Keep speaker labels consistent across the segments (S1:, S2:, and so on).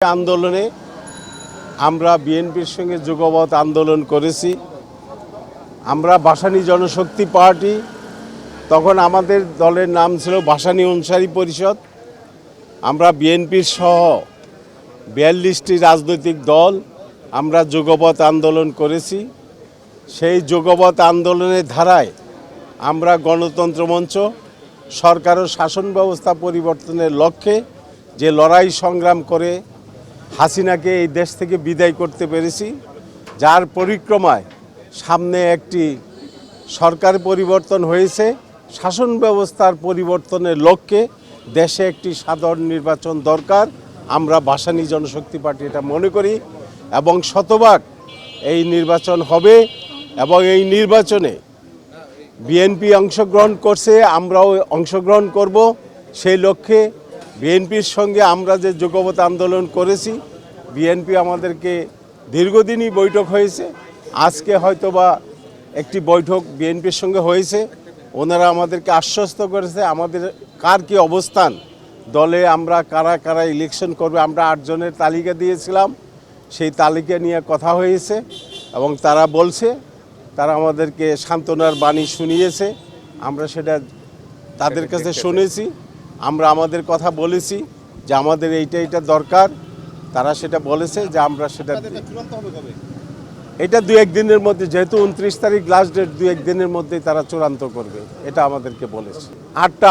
S1: আন্দোলনে আমরা বিএনপির সঙ্গে যুগপৎ আন্দোলন করেছি। আমরা ভাসানী জনশক্তি পার্টি, তখন আমাদের দলের নাম ছিল ভাসানী অনুসারী পরিষদ। আমরা বিএনপির সহ 42টি রাজনৈতিক দল আমরা যুগপৎ আন্দোলন করেছি। সেই যুগপৎ আন্দোলনের ধারায় আমরা গণতন্ত্র মঞ্চ সরকার ও শাসন ব্যবস্থা পরিবর্তনের লক্ষ্যে যে লড়াই সংগ্রাম করে হাসিনাকে এই দেশ থেকে বিদায় করতে পেরেছি, যার পরিক্রমায় সামনে একটি সরকার পরিবর্তন হয়েছে। শাসন ব্যবস্থার পরিবর্তনের লক্ষ্যে দেশে একটি সাধারণ নির্বাচন দরকার। আমরা ভাসানী জনশক্তি পার্টি এটা মনে করি এবং শতভাগ এই নির্বাচন হবে এবং এই নির্বাচনে বিএনপি অংশগ্রহণ করছে, আমরাও অংশগ্রহণ করব। সেই লক্ষ্যে বিএনপির সঙ্গে আমরা যে যুগপৎ আন্দোলন করেছি, বিএনপি আমাদেরকে দীর্ঘদিনই বৈঠক হয়েছে। আজকে হয়তোবা একটি বৈঠক বিএনপির সঙ্গে হয়েছে। ওনারা আমাদেরকে আশ্বস্ত করেছে আমাদের কার কী অবস্থান, দলে আমরা কারা কারা ইলেকশন করবে। আমরা 8 জনের তালিকা দিয়েছিলাম, সেই তালিকা নিয়ে কথা হয়েছে এবং তারা বলছে, তারা আমাদেরকে সান্ত্বনার বাণী শুনিয়েছে। আমরা সেটা তাদের কাছে শুনেছি। আমরা আমাদের কথা বলেছি যে আমাদের এইটা দরকার। তারা সেটা বলেছে যে আমরা সেটা, এটা 2-1 দিনের মধ্যে, যেহেতু 29 তারিখ লাস্ট ডেট, 2-1 দিনের মধ্যেই তারা চূড়ান্ত করবে, এটা আমাদেরকে বলেছে।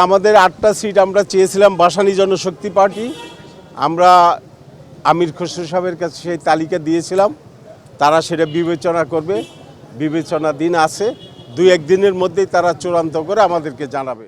S1: আমাদের 8টা সিট আমরা চেয়েছিলাম ভাসানী জনশক্তি পার্টি। আমরা আমির খসরু সাহেবের কাছে সেই তালিকা দিয়েছিলাম, তারা সেটা বিবেচনা করবে। বিবেচনা দিন আছে, 2-1 দিনের মধ্যেই তারা চূড়ান্ত করে আমাদেরকে জানাবে।